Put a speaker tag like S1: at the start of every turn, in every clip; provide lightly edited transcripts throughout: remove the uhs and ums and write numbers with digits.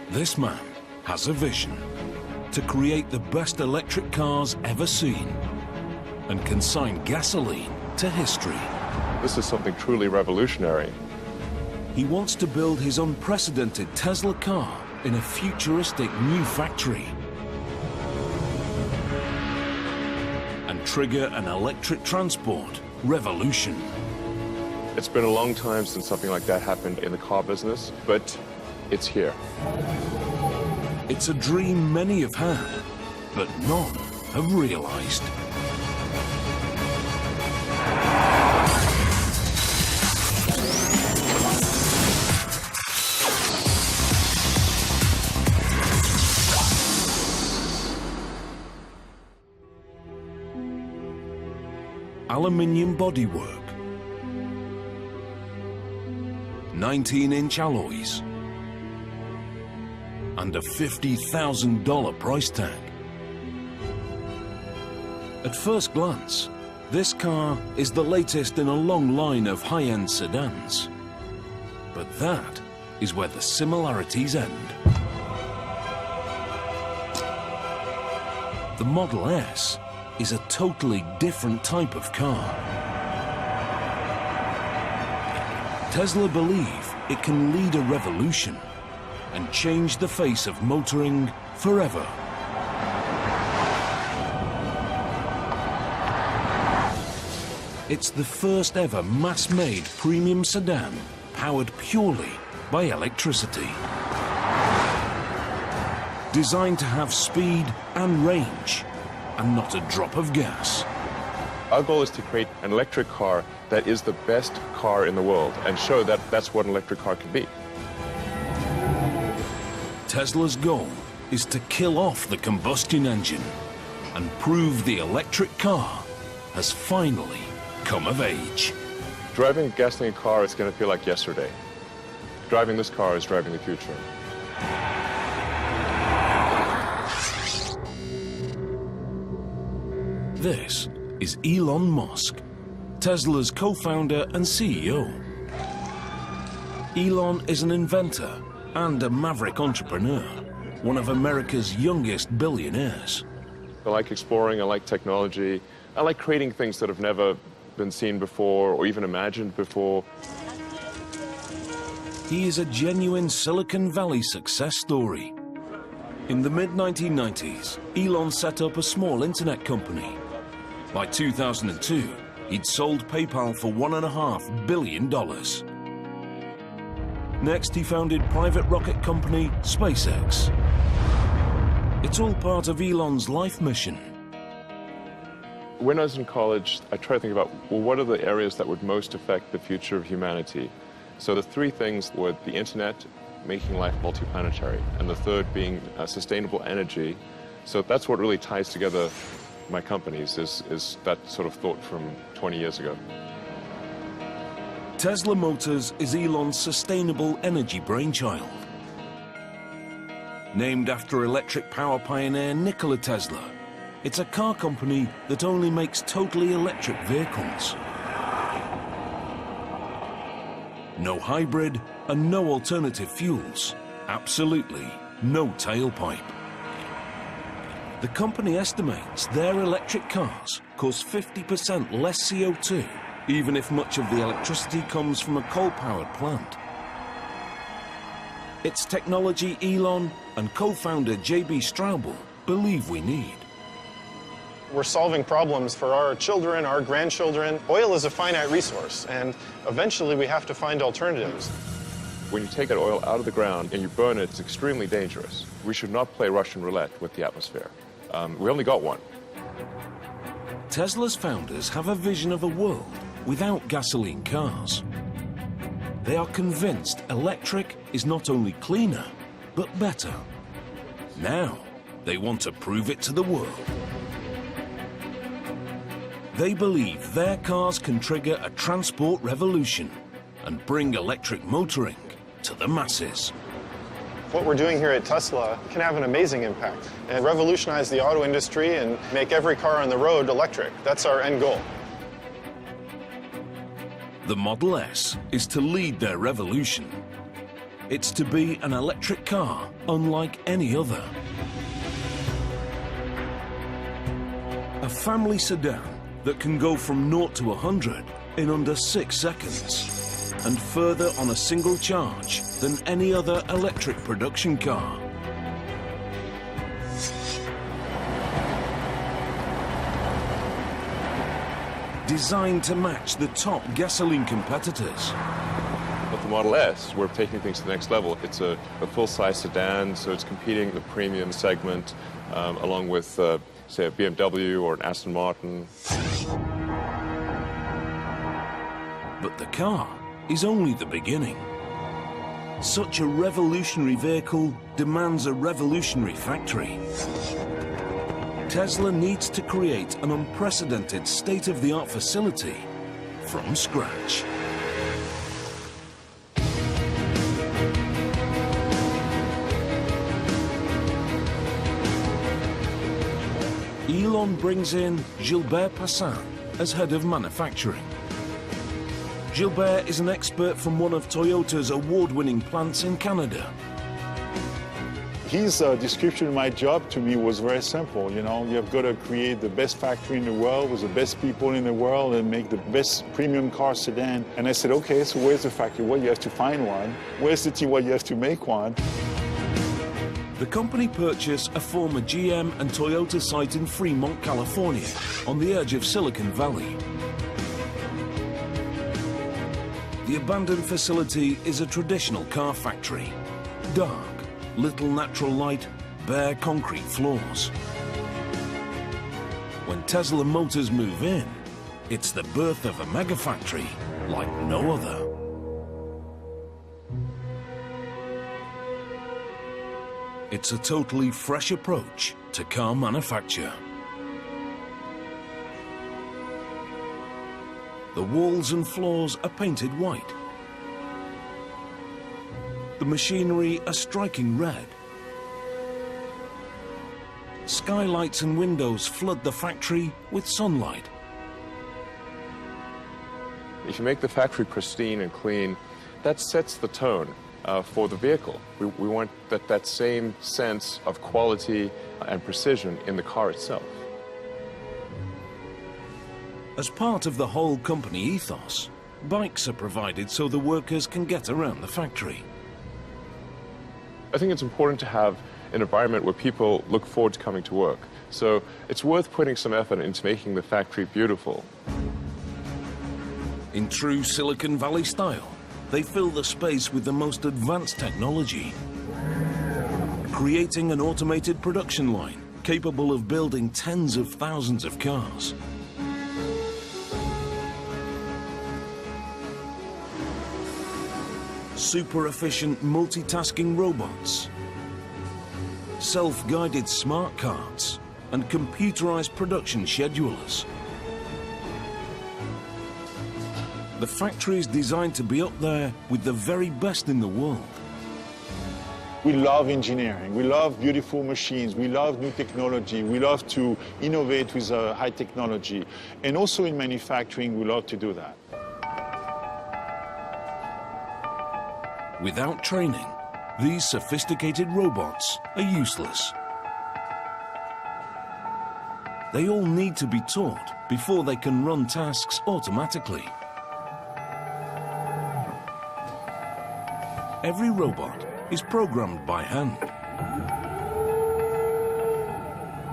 S1: This man has a vision to create the best electric cars ever seen and consign gasoline to history.
S2: This is something truly revolutionary.
S1: He wants to build his unprecedented Tesla car in a futuristic new factory and trigger an electric transport revolution.
S2: It's been a long time since something like that happened in the car business, but it's here.
S1: It's a dream many have had, but none have realized. Aluminium bodywork, 19-inch alloys, and a $50,000 price tag. At first glance, this car is the latest in a long line of high-end sedans. But that is where the similarities end. The Model S is a totally different type of car. Tesla believe it can lead a revolution and change the face of motoring forever. It's the first ever mass-made premium sedan powered purely by electricity. Designed to have speed and range, and not a drop of gas.
S2: Our goal is to create an electric car that is the best car in the world and show that that's what an electric car can be.
S1: Tesla's goal is to kill off the combustion engine and prove the electric car has finally come of age.
S2: Driving a gasoline car is going to feel like yesterday. Driving this car is driving the future.
S1: This is Elon Musk, Tesla's co-founder and CEO. Elon is an inventor and a maverick entrepreneur, one of America's youngest billionaires.
S2: I like exploring, I like technology, I like creating things that have never been seen before or even imagined before.
S1: He is a genuine Silicon Valley success story. In the mid-1990s, Elon set up a small internet company. By 2002, he'd sold PayPal for $1.5 billion. Next, he founded private rocket company SpaceX. It's all part of Elon's life mission.
S2: When I was in college, I tried to think about, well, what are the areas that would most affect the future of humanity? So the three things were the internet, making life multiplanetary, and the third being sustainable energy. So that's what really ties together my companies, is that sort of thought from 20 years ago.
S1: Tesla Motors is Elon's sustainable energy brainchild. Named after electric power pioneer Nikola Tesla, it's a car company that only makes totally electric vehicles. No hybrid and no alternative fuels. Absolutely no tailpipe. The company estimates their electric cars cause 50% less CO2, even if much of the electricity comes from a coal-powered plant. It's technology Elon and co-founder J.B. Straubel believe we need.
S3: We're solving problems for our children, our grandchildren. Oil is a finite resource, and eventually we have to find alternatives.
S2: When you take that oil out of the ground and you burn it, it's extremely dangerous. We should not play Russian roulette with the atmosphere. We only got one.
S1: Tesla's founders have a vision of a world without gasoline cars. They are convinced electric is not only cleaner, but better. Now, they want to prove it to the world. They believe their cars can trigger a transport revolution and bring electric motoring to the masses.
S3: What we're doing here at Tesla can have an amazing impact and revolutionize the auto industry and make every car on the road electric. That's our end goal.
S1: The Model S is to lead their revolution. It's to be an electric car unlike any other. A family sedan that can go from 0 to 100 in under 6 seconds, and further on a single charge than any other electric production car. Designed to match the top gasoline competitors.
S2: With the Model S, we're taking things to the next level. It's a full-size sedan, so it's competing in the premium segment, along with, say, a BMW or an Aston Martin.
S1: But the car is only the beginning. Such a revolutionary vehicle demands a revolutionary factory. Tesla needs to create an unprecedented state-of-the-art facility from scratch. Elon brings in Gilbert Passin as head of manufacturing. Gilbert is an expert from one of Toyota's award-winning plants in Canada.
S4: His description of my job to me was very simple. You know, you've got to create the best factory in the world with the best people in the world and make the best premium car sedan. And I said, okay, so where's the factory? Well, you have to find one. Where's the team? Well, you have to make one.
S1: The company purchased a former GM and Toyota site in Fremont, California, on the edge of Silicon Valley. The abandoned facility is a traditional car factory. Dark, little natural light, bare concrete floors. When Tesla Motors move in, it's the birth of a mega factory like no other. It's a totally fresh approach to car manufacture. The walls and floors are painted white. The machinery a striking red. Skylights and windows flood the factory with sunlight.
S2: If you make the factory pristine and clean, that sets the tone for the vehicle. We want that same sense of quality and precision in the car itself.
S1: As part of the whole company ethos, bikes are provided so the workers can get around the factory.
S2: I think it's important to have an environment where people look forward to coming to work. So it's worth putting some effort into making the factory beautiful.
S1: In true Silicon Valley style, they fill the space with the most advanced technology, creating an automated production line capable of building tens of thousands of cars. Super efficient multitasking robots, self-guided smart carts, and computerized production schedulers. The factory is designed to be up there with the very best in the world.
S4: We love engineering. We love beautiful machines. We love new technology. We love to innovate with high technology. And also in manufacturing, we love to do that.
S1: Without training, these sophisticated robots are useless. They all need to be taught before they can run tasks automatically. Every robot is programmed by hand.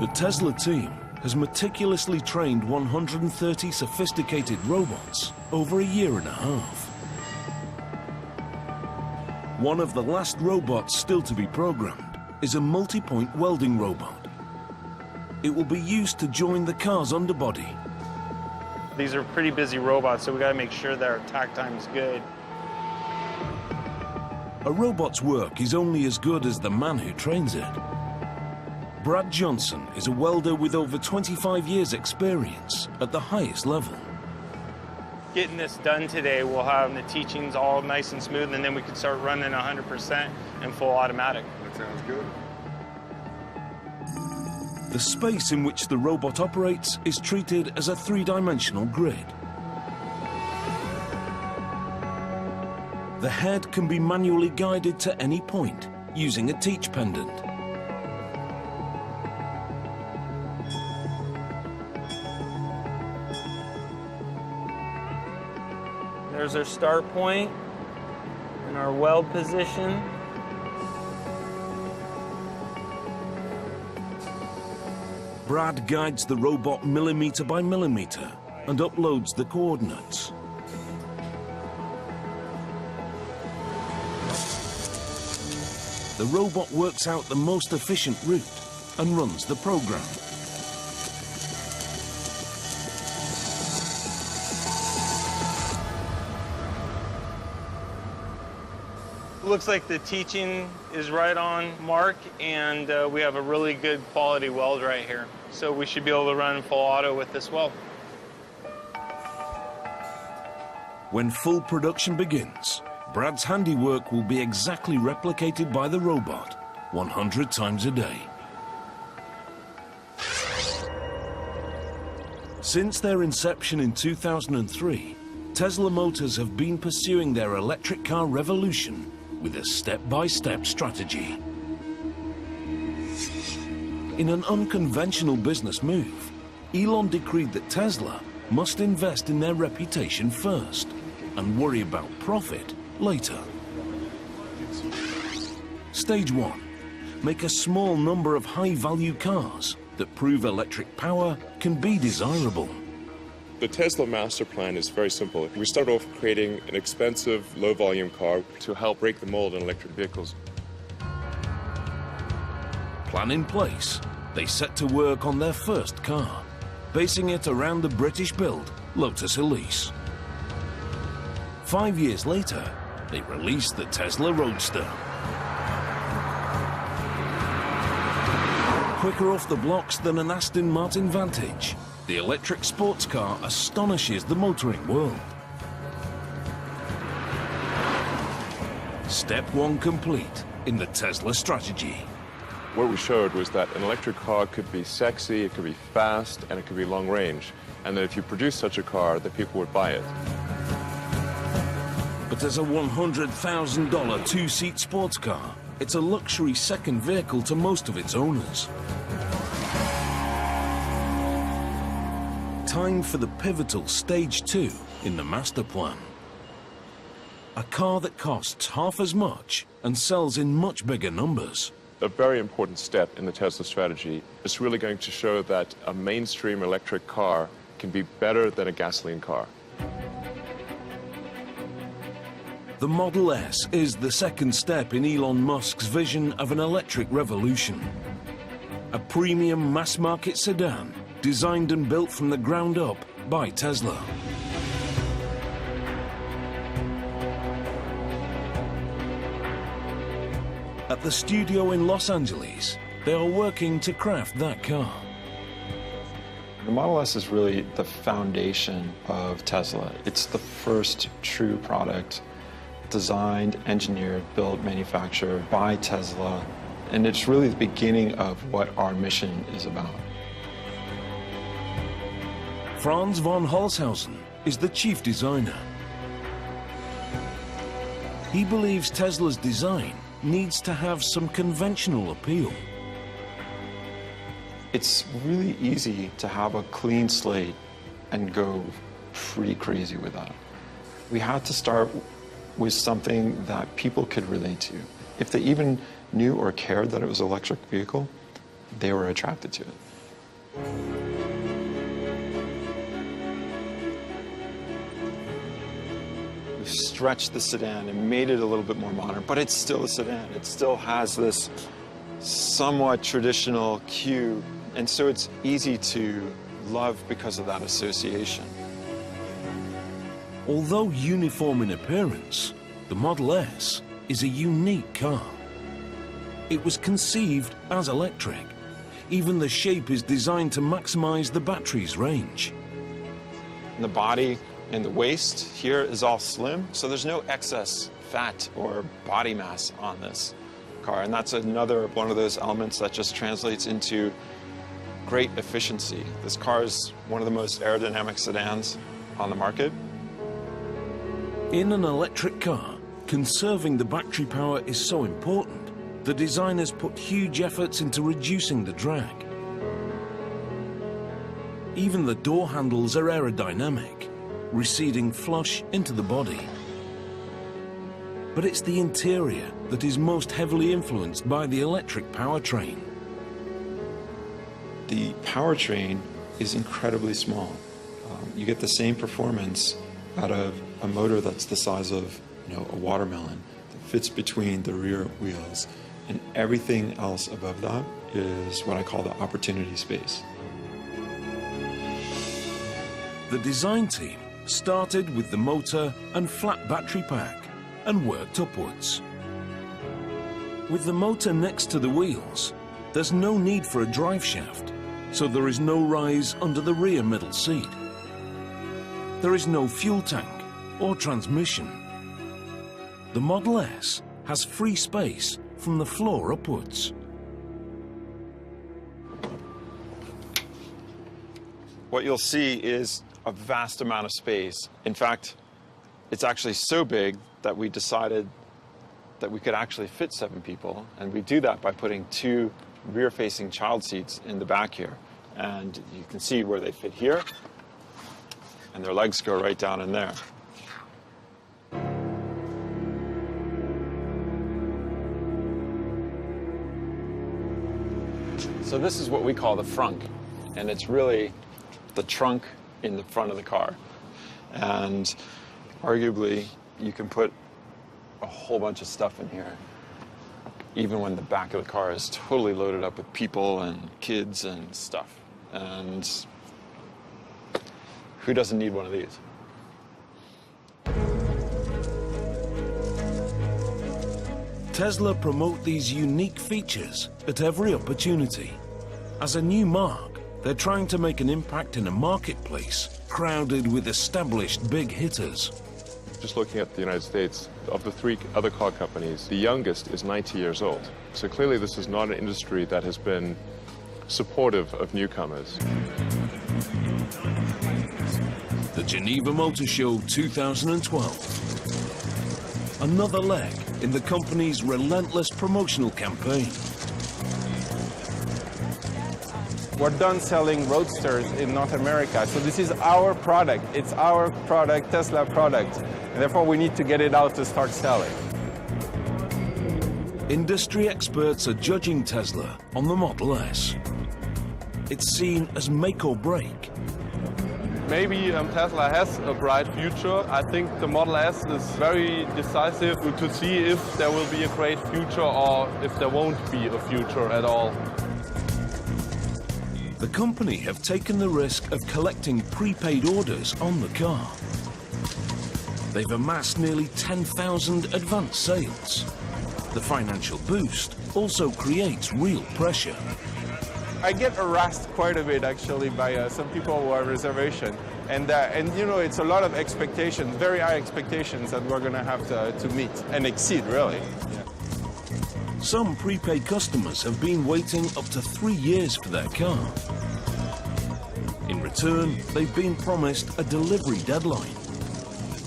S1: The Tesla team has meticulously trained 130 sophisticated robots over a year and a half. One of the last robots still to be programmed is a multi-point welding robot. It will be used to join the car's underbody.
S5: These are pretty busy robots, so we got to make sure that our tack time is good.
S1: A robot's work is only as good as the man who trains it. Brad Johnson is a welder with over 25 years' experience at the highest level.
S5: Getting this done today, we'll have the teachings all nice and smooth, and then we can start running 100% in full automatic.
S6: That sounds good.
S1: The space in which the robot operates is treated as a three-dimensional grid. The head can be manually guided to any point using a teach pendant.
S5: There's our start point and our weld position.
S1: Brad guides the robot millimeter by millimeter and uploads the coordinates. The robot works out the most efficient route and runs the program.
S5: Looks like the teaching is right on mark, and we have a really good quality weld right here. So we should be able to run full auto with this weld.
S1: When full production begins, Brad's handiwork will be exactly replicated by the robot 100 times a day. Since their inception in 2003, Tesla Motors have been pursuing their electric car revolution with a step-by-step strategy. In an unconventional business move, Elon decreed that Tesla must invest in their reputation first and worry about profit later. Stage 1. Make a small number of high-value cars that prove electric power can be desirable.
S2: The Tesla master plan is very simple. We start off creating an expensive, low-volume car to help break the mold in electric vehicles.
S1: Plan in place, they set to work on their first car, basing it around the British-built Lotus Elise. 5 years later, they released the Tesla Roadster. Quicker off the blocks than an Aston Martin Vantage, the electric sports car astonishes the motoring world. Step 1 complete in the Tesla strategy.
S2: What we showed was that an electric car could be sexy, it could be fast, and it could be long range. And that if you produce such a car, that people would buy it.
S1: But as a $100,000 two-seat sports car, it's a luxury second vehicle to most of its owners. Time for the pivotal Stage 2 in the master plan. A car that costs half as much and sells in much bigger numbers.
S2: A very important step in the Tesla strategy is really going to show that a mainstream electric car can be better than a gasoline car.
S1: The Model S is the second step in Elon Musk's vision of an electric revolution. A premium mass-market sedan designed and built from the ground up by Tesla. At the studio in Los Angeles, they are working to craft that car.
S6: The Model S is really the foundation of Tesla. It's the first true product designed, engineered, built, manufactured by Tesla. And it's really the beginning of what our mission is about.
S1: Franz von Holzhausen is the chief designer. He believes Tesla's design needs to have some conventional appeal.
S6: It's really easy to have a clean slate and go pretty crazy with that. We had to start with something that people could relate to. If they even knew or cared that it was an electric vehicle, they were attracted to it. We've stretched the sedan and made it a little bit more modern, but it's still a sedan. It still has this somewhat traditional cue, and so it's easy to love because of that association.
S1: Although uniform in appearance, the Model S is a unique car. It was conceived as electric. Even the shape is designed to maximize the battery's range.
S6: The body and the waist here is all slim, so there's no excess fat or body mass on this car. And that's another one of those elements that just translates into great efficiency. This car is one of the most aerodynamic sedans on the market.
S1: In an electric car, Conserving the battery power is so important, the designers put huge efforts into reducing the drag. Even the door handles are aerodynamic, receding flush into the body. But it's the interior that is most heavily influenced by the electric powertrain.
S6: The powertrain is incredibly small. You get the same performance out of a motor that's the size of, a watermelon that fits between the rear wheels, and everything else above that is what I call the opportunity space.
S1: The design team started with the motor and flat battery pack and worked upwards. With the motor next to the wheels, there's no need for a drive shaft, so there is no rise under the rear middle seat. There is no fuel tank or transmission. The Model S has free space from the floor upwards.
S6: What you'll see is a vast amount of space. In fact, it's actually so big that we decided that we could actually fit 7 people, and we do that by putting 2 rear-facing child seats in the back here. And you can see where they fit here, and their legs go right down in there. So this is what we call the frunk, and it's really the trunk in the front of the car. And arguably, you can put a whole bunch of stuff in here, even when the back of the car is totally loaded up with people and kids and stuff. And who doesn't need one of these?
S1: Tesla promote these unique features at every opportunity. As a new mark, they're trying to make an impact in a marketplace crowded with established big hitters.
S2: Just looking at the United States, of the 3 other car companies, the youngest is 90 years old. So clearly this is not an industry that has been supportive of newcomers.
S1: The Geneva Motor Show 2012. Another leg in the company's relentless promotional campaign.
S7: We're done selling Roadsters in North America, so this is our product. It's our product, Tesla product, and therefore we need to get it out to start selling.
S1: Industry experts are judging Tesla on the Model S. It's seen as make or break.
S8: Maybe Tesla has a bright future. I think the Model S is very decisive to see if there will be a great future or if there won't be a future at all.
S1: The company have taken the risk of collecting prepaid orders on the car. They've amassed nearly 10,000 advance sales. The financial boost also creates real pressure.
S7: I get harassed quite a bit actually by some people who have reservation, and it's a lot of expectations, very high expectations that we're going to have to meet and exceed, really.
S1: Some prepaid customers have been waiting up to 3 years for their car. In return, they've been promised a delivery deadline.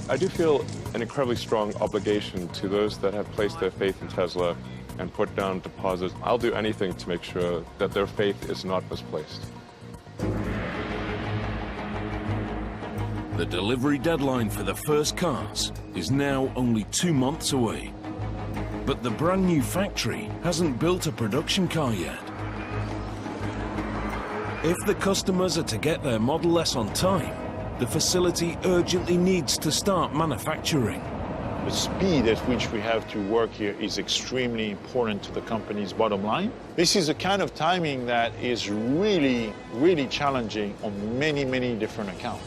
S2: I do feel an incredibly strong obligation to those that have placed their faith in Tesla and put down deposits. I'll do anything to make sure that their faith is not misplaced.
S1: The delivery deadline for the first cars is now only 2 months away. But the brand new factory hasn't built a production car yet. If the customers are to get their Model S on time, the facility urgently needs to start manufacturing.
S4: The speed at which we have to work here is extremely important to the company's bottom line. This is a kind of timing that is really, really challenging on many, many different accounts.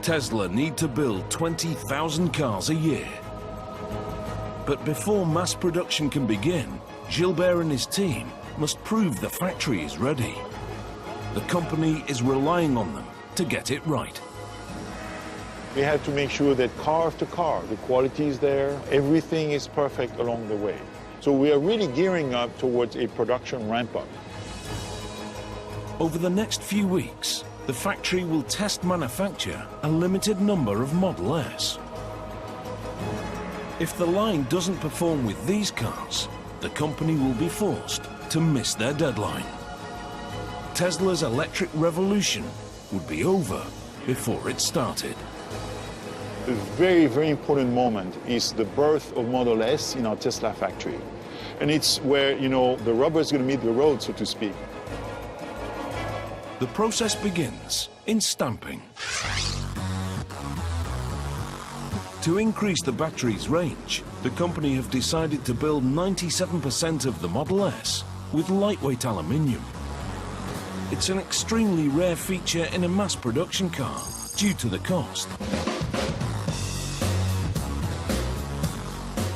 S1: Tesla need to build 20,000 cars a year. But before mass production can begin, Gilbert and his team must prove the factory is ready. The company is relying on them to get it right.
S4: We have to make sure that car after car, the quality is there, everything is perfect along the way. So we are really gearing up towards a production ramp-up.
S1: Over the next few weeks, the factory will test manufacture a limited number of Model S. If the line doesn't perform with these cars, the company will be forced to miss their deadline. Tesla's electric revolution would be over before it started.
S4: A very, very important moment is the birth of Model S in our Tesla factory. And it's where, you know, the rubber is going to meet the road, so to speak.
S1: The process begins in stamping. To increase the battery's range, the company have decided to build 97% of the Model S with lightweight aluminium. It's an extremely rare feature in a mass production car due to the cost.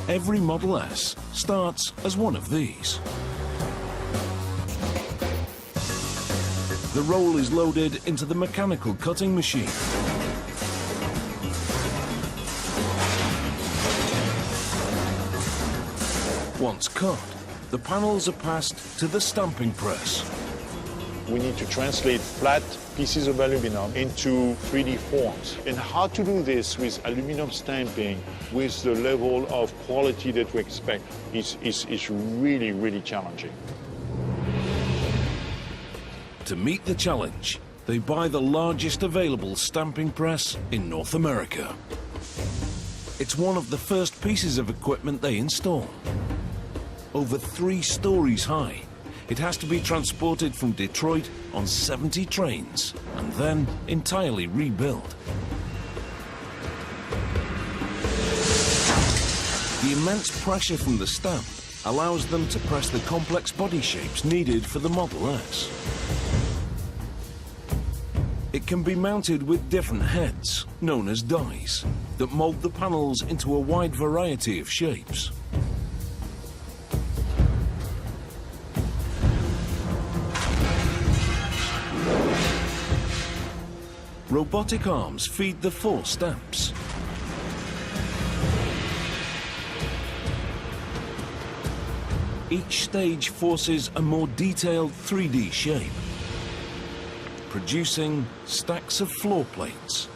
S1: Every Model S starts as one of these. The roll is loaded into the mechanical cutting machine. Once cut, the panels are passed to the stamping press.
S4: We need to translate flat pieces of aluminum into 3D forms. And how to do this with aluminum stamping with the level of quality that we expect is really, really challenging.
S1: To meet the challenge, they buy the largest available stamping press in North America. It's one of the first pieces of equipment they install. Over 3 stories high, it has to be transported from Detroit on 70 trains and then entirely rebuilt. The immense pressure from the stamp allows them to press the complex body shapes needed for the Model S. It can be mounted with different heads, known as dies, that mold the panels into a wide variety of shapes. Robotic arms feed the 4 stamps. Each stage forces a more detailed 3D shape, producing stacks of floor plates.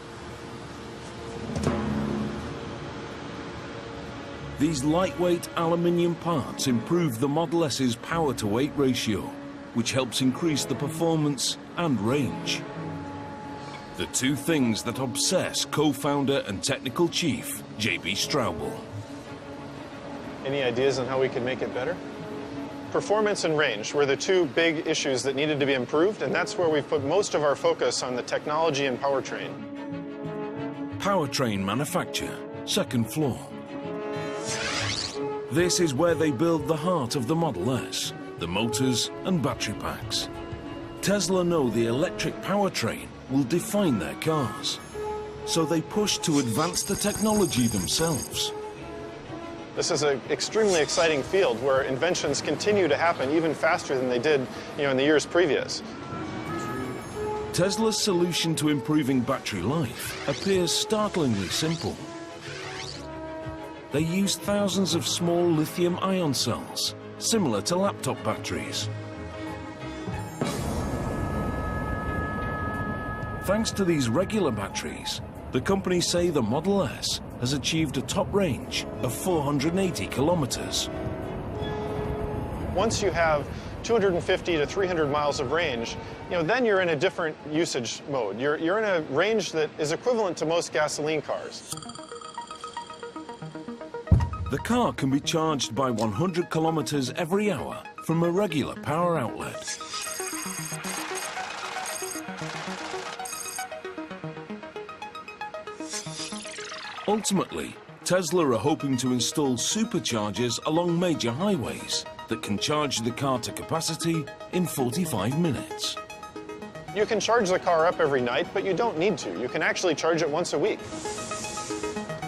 S1: These lightweight aluminium parts improve the Model S's power-to-weight ratio, which helps increase the performance and range. The 2 things that obsess co-founder and technical chief, J.B. Straubel.
S3: Any ideas on how we could make it better? Performance and range were the 2 big issues that needed to be improved, and that's where we've put most of our focus on the technology and powertrain.
S1: Powertrain manufacture, 2nd floor. This is where they build the heart of the Model S, the motors and battery packs. Tesla know the electric powertrain will define their cars, so they push to advance the technology themselves.
S3: This is an extremely exciting field where inventions continue to happen even faster than they did, in the years previous.
S1: Tesla's solution to improving battery life appears startlingly simple. They use thousands of small lithium-ion cells, similar to laptop batteries. Thanks to these regular batteries, the company say the Model S has achieved a top range of 480 kilometers.
S3: Once you have 250 to 300 miles of range, then you're in a different usage mode. You're in a range that is equivalent to most gasoline cars.
S1: The car can be charged by 100 kilometers every hour from a regular power outlet. Ultimately, Tesla are hoping to install superchargers along major highways that can charge the car to capacity in 45 minutes.
S3: You can charge the car up every night, but you don't need to. You can actually charge it once a week.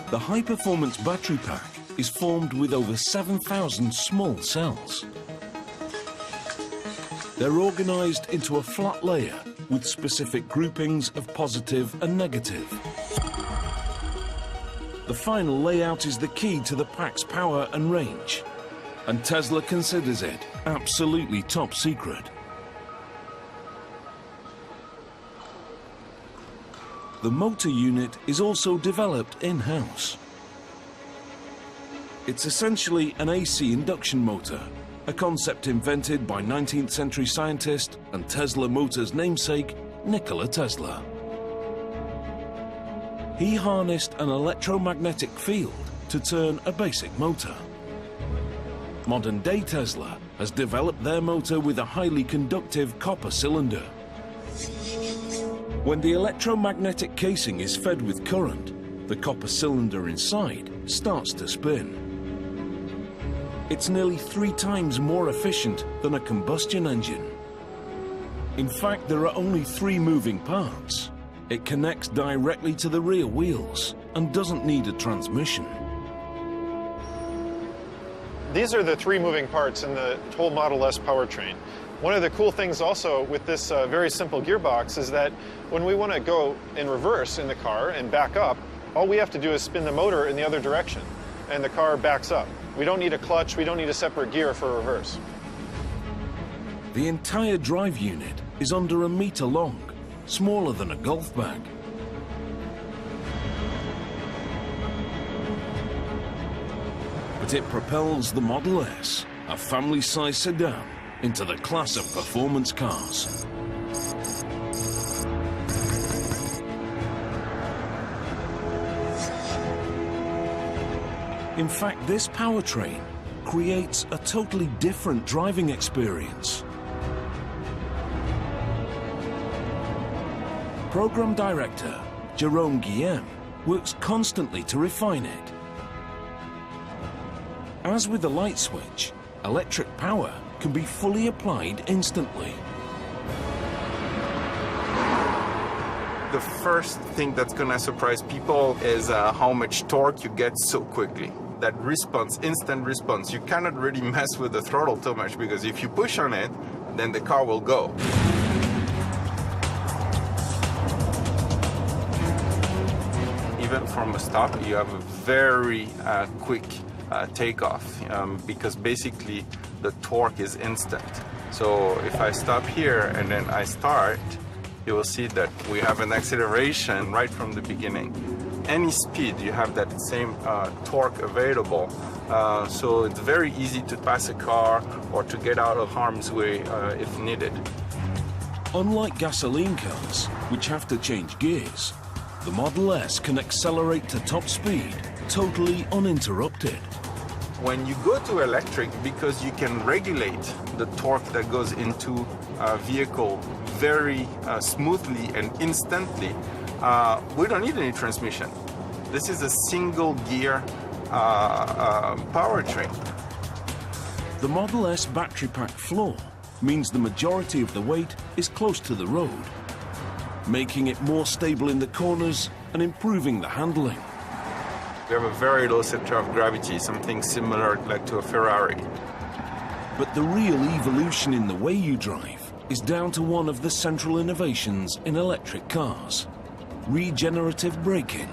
S1: The high-performance battery pack is formed with over 7,000 small cells. They're organized into a flat layer with specific groupings of positive and negative. The final layout is the key to the pack's power and range, and Tesla considers it absolutely top secret. The motor unit is also developed in-house. It's essentially an AC induction motor, a concept invented by 19th century scientist and Tesla Motors namesake, Nikola Tesla. He harnessed an electromagnetic field to turn a basic motor. Modern-day Tesla has developed their motor with a highly conductive copper cylinder. When the electromagnetic casing is fed with current, the copper cylinder inside starts to spin. It's nearly 3 times more efficient than a combustion engine. In fact, there are only 3 moving parts. It connects directly to the rear wheels and doesn't need a transmission.
S3: These are the 3 moving parts in the whole Model S powertrain. One of the cool things also with this very simple gearbox is that when we want to go in reverse in the car and back up, all we have to do is spin the motor in the other direction, and the car backs up. We don't need a clutch, we don't need a separate gear for reverse.
S1: The entire drive unit is under 1 meter long, smaller than a golf bag. But it propels the Model S, a family-sized sedan, into the class of performance cars. In fact, this powertrain creates a totally different driving experience. Program Director Jerome Guillem works constantly to refine it. As with the light switch, electric power can be fully applied instantly.
S9: The first thing that's gonna surprise people is how much torque you get so quickly. That response, instant response, you cannot really mess with the throttle too much, because if you push on it, then the car will go. Even from a stop, you have a very quick takeoff, because basically the torque is instant. So if I stop here and then I start, you will see that we have an acceleration right from the beginning. Any speed, you have that same torque available. So it's very easy to pass a car or to get out of harm's way if needed.
S1: Unlike gasoline cars, which have to change gears, the Model S can accelerate to top speed totally uninterrupted.
S9: When you go to electric, because you can regulate the torque that goes into a vehicle very smoothly and instantly, we don't need any transmission. This is a single gear powertrain.
S1: The Model S battery pack floor means the majority of the weight is close to the road, making it more stable in the corners and improving the handling.
S9: We have a very low center of gravity, something similar like to a Ferrari.
S1: But the real evolution in the way you drive is down to one of the central innovations in electric cars: regenerative braking.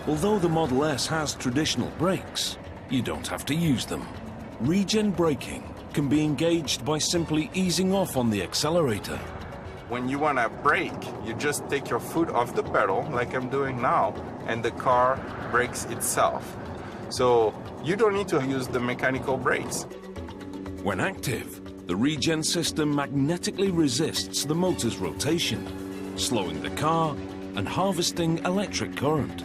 S1: Although the Model S has traditional brakes, you don't have to use them. Regen braking can be engaged by simply easing off on the accelerator.
S9: When you want to brake, you just take your foot off the pedal, like I'm doing now, and the car brakes itself. So you don't need to use the mechanical brakes.
S1: When active, the regen system magnetically resists the motor's rotation, slowing the car and harvesting electric current.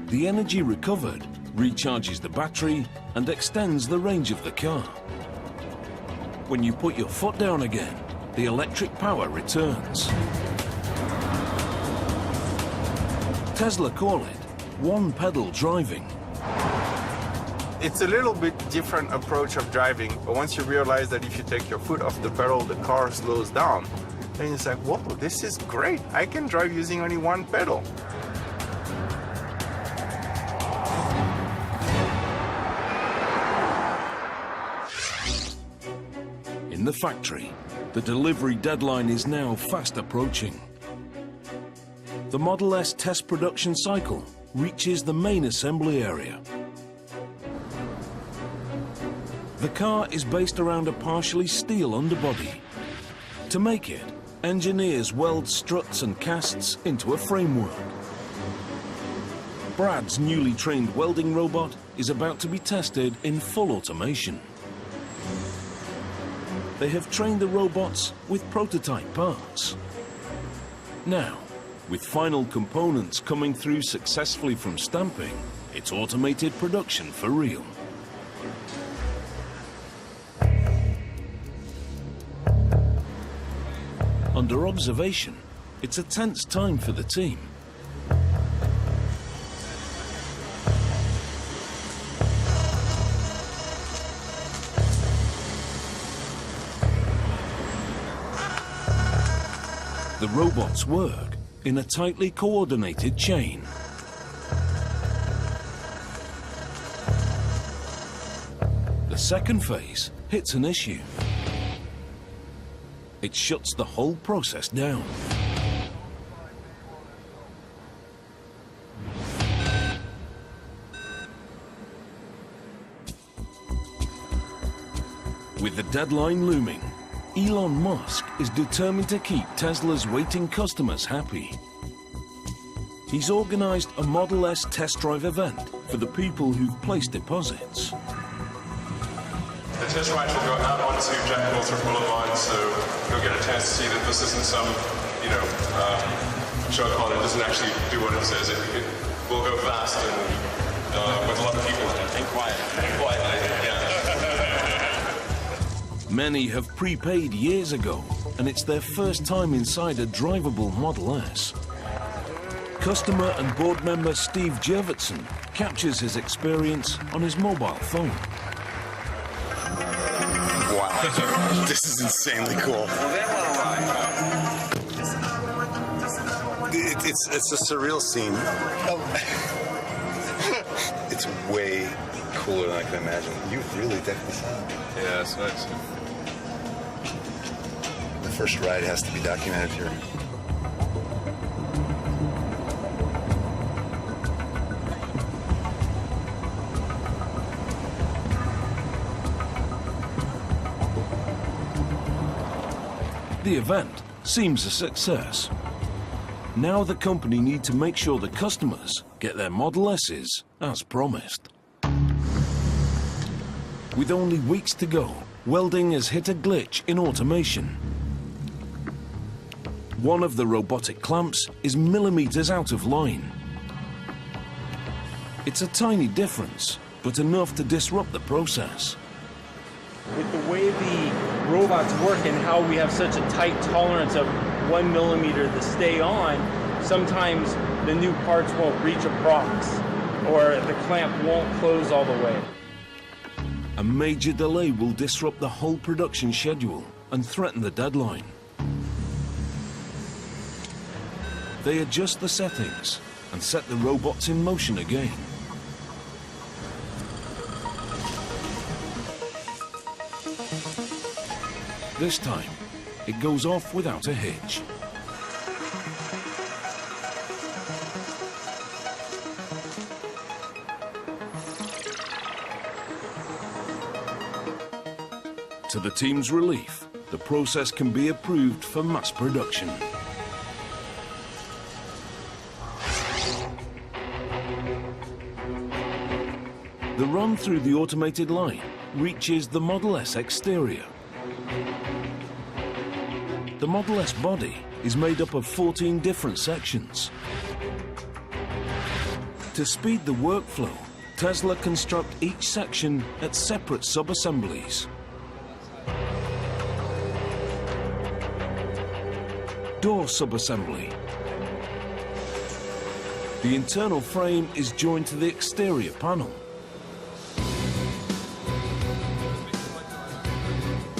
S1: The energy recovered recharges the battery and extends the range of the car. When you put your foot down again, the electric power returns. Tesla call it one-pedal driving.
S9: It's a little bit different approach of driving, but once you realize that if you take your foot off the pedal, the car slows down, then it's like, whoa, this is great. I can drive using only one pedal.
S1: In the factory, the delivery deadline is now fast approaching. The Model S test production cycle reaches the main assembly area. The car is based around a partially steel underbody. To make it, engineers weld struts and casts into a framework. Brad's newly trained welding robot is about to be tested in full automation. They have trained the robots with prototype parts. Now, with final components coming through successfully from stamping, it's automated production for real. Under observation, it's a tense time for the team. The robots work in a tightly coordinated chain. The second phase hits an issue. It shuts the whole process down. With the deadline looming, Elon Musk is determined to keep Tesla's waiting customers happy. He's organized a Model S test drive event for the people who've placed deposits.
S2: The test rides will go out onto Jack Northrop Boulevard, so you'll get a chance to see that this isn't some, show car that doesn't actually do what it says. It will go fast and with a lot of people in it. And quiet. Yeah.
S1: Many have prepaid years ago, and it's their first time inside a drivable Model S. Customer and board member Steve Jurvetson captures his experience on his mobile phone.
S10: Wow, this is insanely cool. It's a surreal scene. It's way cooler than I can imagine. You really decked this out.
S2: Yeah, so it's...
S10: The first ride has to be documented here.
S1: The event seems a success. Now the company need to make sure the customers get their Model S's as promised. With only weeks to go, welding has hit a glitch in automation. One of the robotic clamps is millimeters out of line. It's a tiny difference, but enough to disrupt the process.
S5: With the way the robots work and how we have such a tight tolerance of 1 millimeter to stay on, sometimes the new parts won't reach a prox or the clamp won't close all the way.
S1: A major delay will disrupt the whole production schedule and threaten the deadline. They adjust the settings and set the robots in motion again. This time, it goes off without a hitch. To the team's relief, the process can be approved for mass production. The run through the automated line reaches the Model S exterior. The Model S body is made up of 14 different sections. To speed the workflow, Tesla construct each section at separate sub-assemblies. Door sub-assembly. The internal frame is joined to the exterior panel.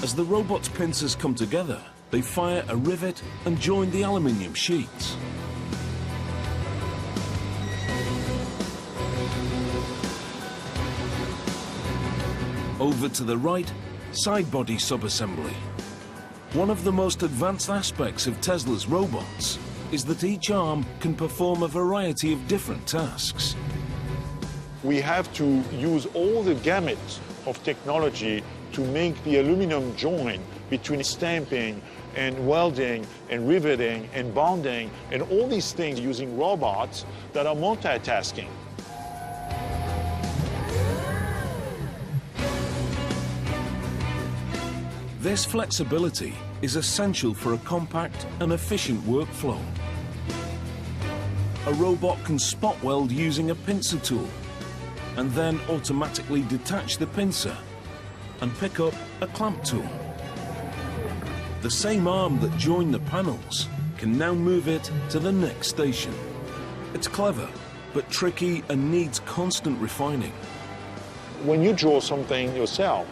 S1: As the robot's pincers come together, they fire a rivet and join the aluminium sheets. Over to the right, side body sub-assembly. One of the most advanced aspects of Tesla's robots is that each arm can perform a variety of different tasks.
S4: We have to use all the gamut of technology to make the aluminum joint between stamping and welding and riveting and bonding and all these things using robots that are multitasking.
S1: This flexibility is essential for a compact and efficient workflow. A robot can spot weld using a pincer tool and then automatically detach the pincer and pick up a clamp tool. The same arm that joined the panels can now move it to the next station. It's clever, but tricky and needs constant refining.
S4: When you draw something yourself,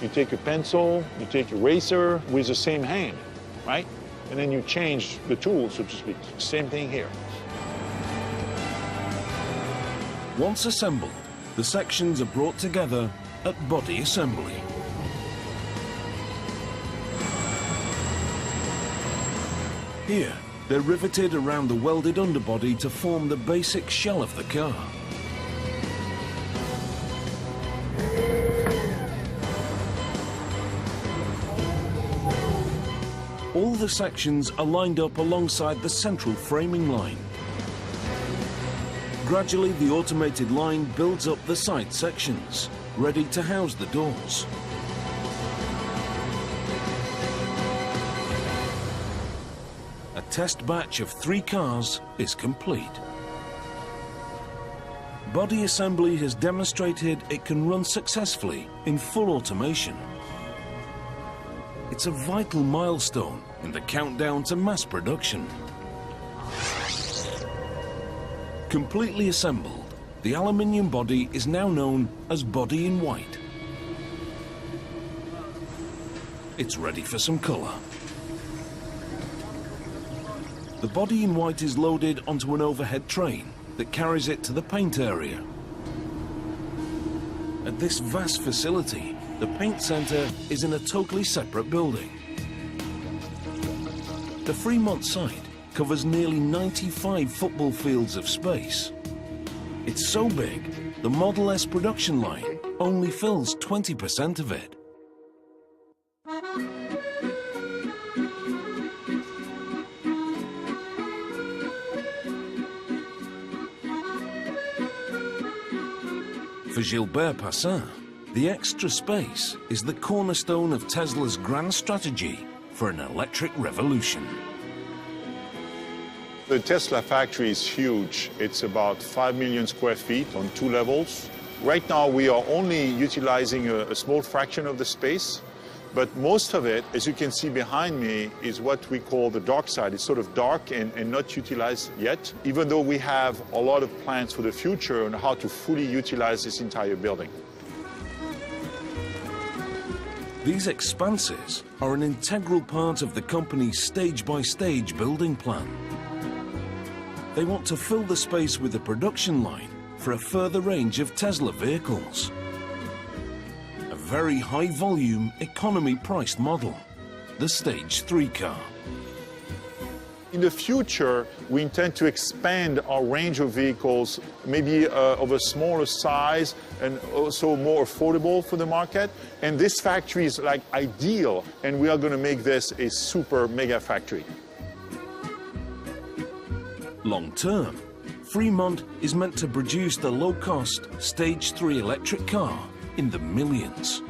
S4: you take a pencil, you take a eraser with the same hand, right? And then you change the tool, so to speak. Same thing here.
S1: Once assembled, the sections are brought together at body assembly. Here, they're riveted around the welded underbody to form the basic shell of the car. All the sections are lined up alongside the central framing line. Gradually, the automated line builds up the side sections, ready to house the doors. A test batch of 3 cars is complete. Body assembly has demonstrated it can run successfully in full automation. It's a vital milestone in the countdown to mass production. Completely assembled, the aluminium body is now known as body in white. It's ready for some colour. The body in white is loaded onto an overhead train that carries it to the paint area. At this vast facility, the paint centre is in a totally separate building. The Fremont site covers nearly 95 football fields of space. It's so big, the Model S production line only fills 20% of it. For Gilbert Passin, the extra space is the cornerstone of Tesla's grand strategy for an electric revolution.
S4: The Tesla factory is huge. It's about 5 million square feet on 2 levels. Right now, we are only utilizing a small fraction of the space, but most of it, as you can see behind me, is what we call the dark side. It's sort of dark and not utilized yet, even though we have a lot of plans for the future on how to fully utilize this entire building.
S1: These expanses are an integral part of the company's stage-by-stage building plan. They want to fill the space with a production line for a further range of Tesla vehicles. A very high-volume, economy-priced model, the Stage 3 car.
S4: In the future, we intend to expand our range of vehicles, maybe of a smaller size and also more affordable for the market. And this factory is like ideal, and we are going to make this a super mega factory.
S1: Long term, Fremont is meant to produce the low-cost Stage 3 electric car in the millions.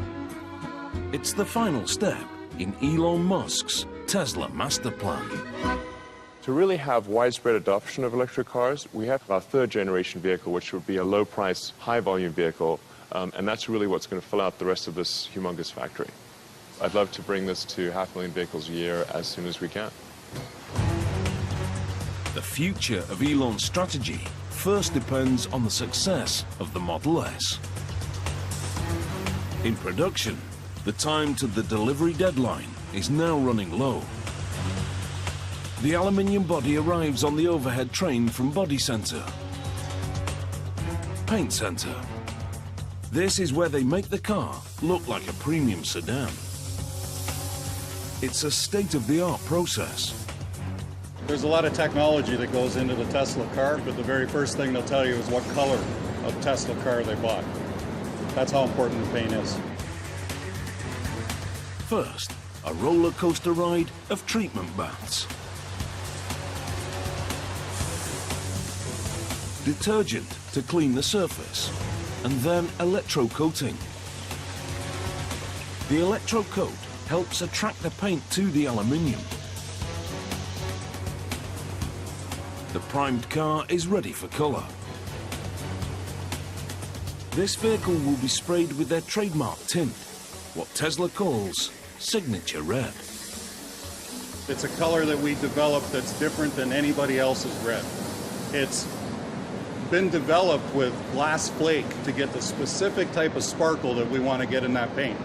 S1: It's the final step in Elon Musk's Tesla master plan.
S2: To really have widespread adoption of electric cars, we have our 3rd generation vehicle, which would be a low-price, high-volume vehicle, and that's really what's going to fill out the rest of this humongous factory. I'd love to bring this to 500,000 vehicles a year as soon as we can.
S1: The future of Elon's strategy first depends on the success of the Model S. In production, the time to the delivery deadline is now running low. The aluminium body arrives on the overhead train from Body Center. Paint Center. This is where they make the car look like a premium sedan. It's a state-of-the-art process.
S11: There's a lot of technology that goes into the Tesla car, but the very first thing they'll tell you is what color of Tesla car they bought. That's how important the paint is.
S1: First, a roller coaster ride of treatment baths. Detergent to clean the surface, and then electrocoating. The electrocoat helps attract the paint to the aluminium. The primed car is ready for colour. This vehicle will be sprayed with their trademark tint, what Tesla calls Signature Red.
S11: It's a color that we developed that's different than anybody else's red. It's been developed with glass flake to get the specific type of sparkle that we want to get in that paint.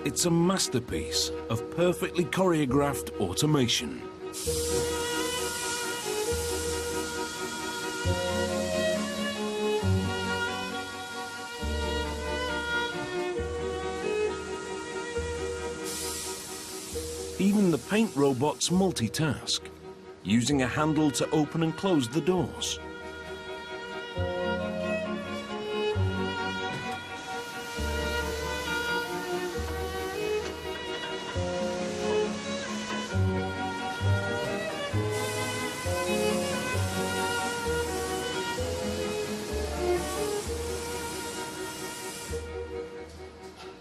S1: It's a masterpiece of perfectly choreographed automation. Even the paint robots multitask, using a handle to open and close the doors.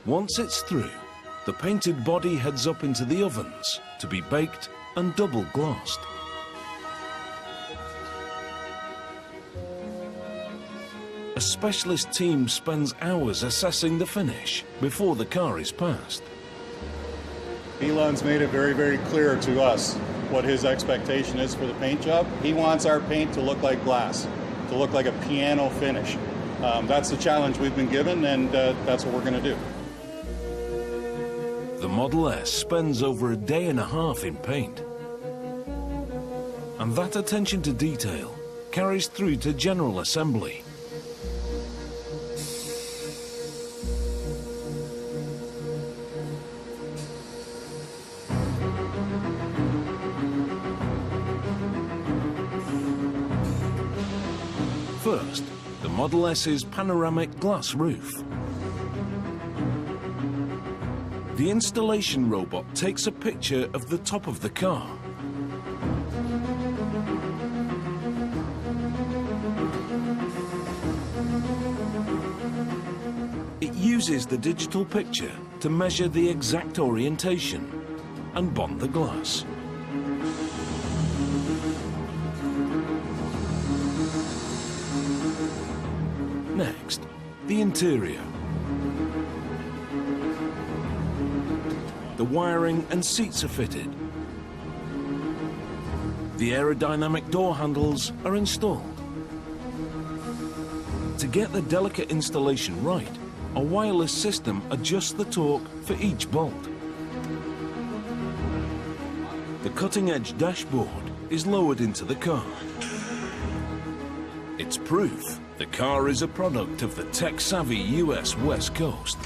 S1: Once it's through, the painted body heads up into the ovens to be baked and double glossed. A specialist team spends hours assessing the finish before the car is passed.
S11: Elon's made it very, very clear to us what his expectation is for the paint job. He wants our paint to look like glass, to look like a piano finish. That's the challenge we've been given, and that's what we're going to do.
S1: The Model S spends over a day and a half in paint. And that attention to detail carries through to general assembly. First, the Model S's panoramic glass roof. The installation robot takes a picture of the top of the car. It uses the digital picture to measure the exact orientation and bond the glass. Next, the interior. The wiring and seats are fitted. The aerodynamic door handles are installed. To get the delicate installation right, a wireless system adjusts the torque for each bolt. The cutting-edge dashboard is lowered into the car. It's proof the car is a product of the tech-savvy US West Coast.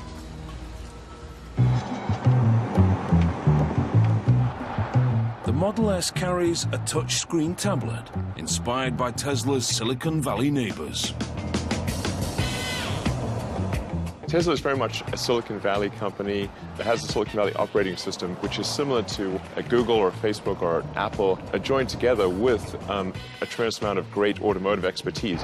S1: The Model S carries a touchscreen tablet inspired by Tesla's Silicon Valley neighbors.
S2: Tesla is very much a Silicon Valley company that has a Silicon Valley operating system, which is similar to a Google or Facebook or Apple, joined together with a tremendous amount of great automotive expertise.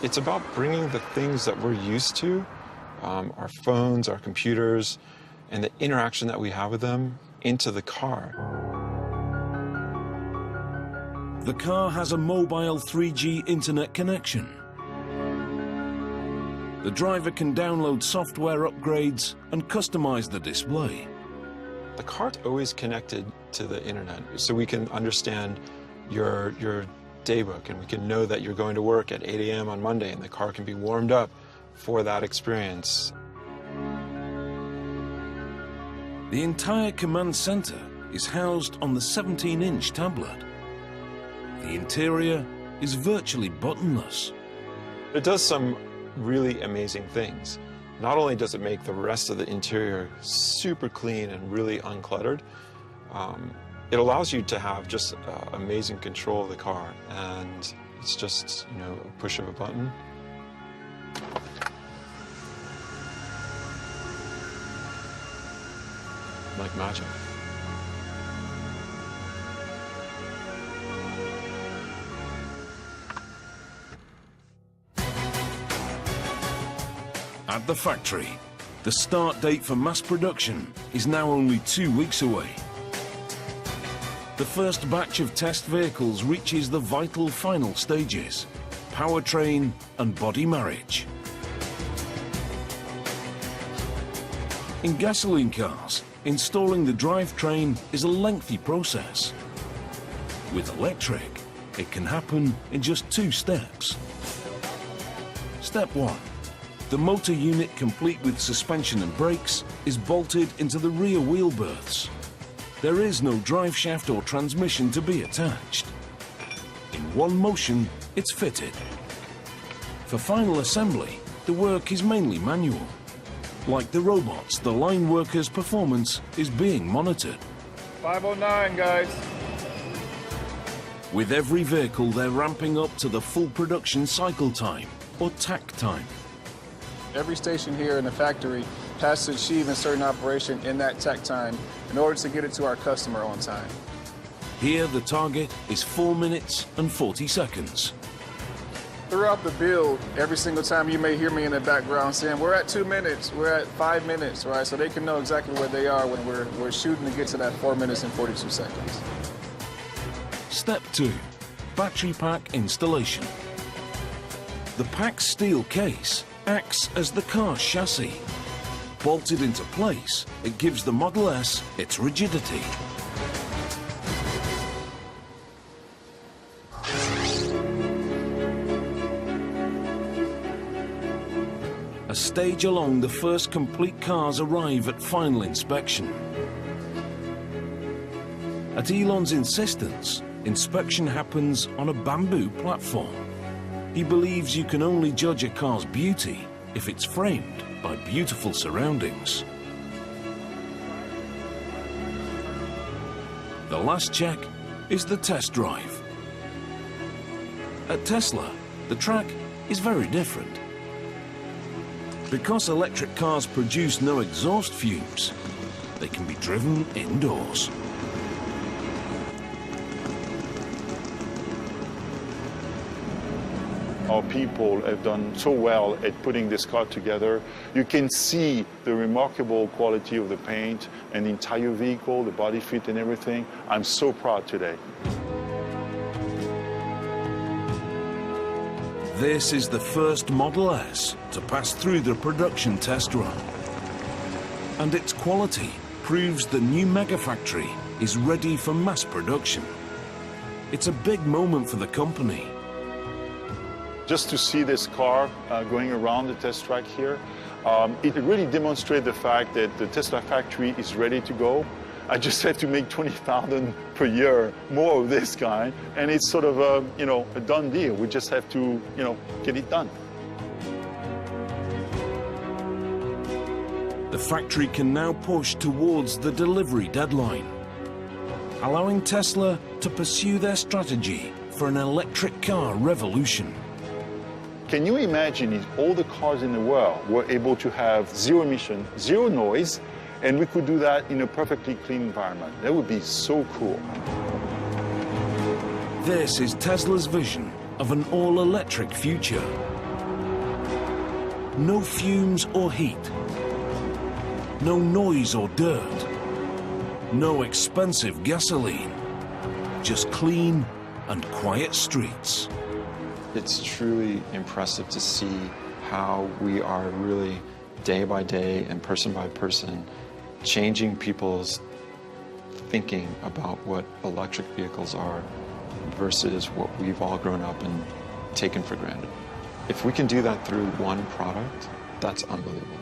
S6: It's about bringing the things that we're used to, our phones, our computers, and the interaction that we have with them into the car.
S1: The car has a mobile 3G internet connection. The driver can download software upgrades and customize the display.
S6: The car's always connected to the internet, so we can understand your daybook, and we can know that you're going to work at 8 a.m. on Monday, and the car can be warmed up for that experience.
S1: The entire command center is housed on the 17-inch tablet. The interior is virtually buttonless.
S6: It does some really amazing things. Not only does it make the rest of the interior super clean and really uncluttered, it allows you to have just amazing control of the car, and it's just, you know, a push of a button. Like magic.
S1: at the factory. The start date for mass production is now only 2 weeks away. The first batch of test vehicles reaches the vital final stages: powertrain and body marriage. In gasoline cars, installing the drivetrain is a lengthy process. With electric, it can happen in just 2 steps. Step 1. The motor unit, complete with suspension and brakes, is bolted into the rear wheel berths. There is no drive shaft or transmission to be attached. In one motion, it's fitted. For final assembly, the work is mainly manual. Like the robots, the line workers' performance is being monitored.
S12: 509, guys.
S1: With every vehicle, they're ramping up to the full production cycle time, or TAC time.
S12: Every station here in the factory has to achieve a certain operation in that TAC time in order to get it to our customer on time.
S1: Here, the target is 4 minutes and 40 seconds.
S12: Throughout the build, every single time you may hear me in the background saying, we're at 2 minutes, we're at 5 minutes, right? So they can know exactly where they are when we're shooting to get to that 4 minutes and 42 seconds.
S1: Step 2, battery pack installation. The pack's steel case acts as the car's chassis. Bolted into place, it gives the Model S its rigidity. A stage along, the first complete cars arrive at final inspection. At Elon's insistence, inspection happens on a bamboo platform. He believes you can only judge a car's beauty if it's framed by beautiful surroundings. The last check is the test drive. At Tesla, the track is very different. Because electric cars produce no exhaust fumes, they can be driven indoors.
S4: Our people have done so well at putting this car together. You can see the remarkable quality of the paint and the entire vehicle, the body fit and everything. I'm so proud today.
S1: This is the first Model S to pass through the production test run. And its quality proves the new mega factory is ready for mass production. It's a big moment for the company.
S4: Just to see this car going around the test track here, it really demonstrates the fact that the Tesla factory is ready to go. I just have to make 20,000 per year more of this kind, and it's sort of a, a done deal. We just have to, get it done.
S1: The factory can now push towards the delivery deadline, allowing Tesla to pursue their strategy for an electric car revolution.
S4: Can you imagine if all the cars in the world were able to have zero emission, zero noise, and we could do that in a perfectly clean environment? That would be so cool.
S1: This is Tesla's vision of an all-electric future. No fumes or heat. No noise or dirt. No expensive gasoline. Just clean and quiet streets.
S6: It's truly impressive to see how we are really day by day and person by person changing people's thinking about what electric vehicles are versus what we've all grown up and taken for granted. If we can do that through one product, that's unbelievable.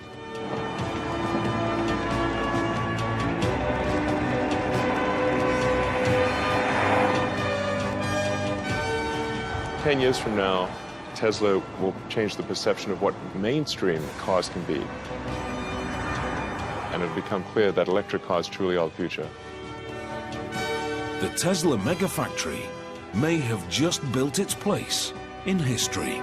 S2: 10 years from now, Tesla will change the perception of what mainstream cars can be. And it'll become clear that electric cars truly are the future.
S1: The Tesla Megafactory may have just built its place in history.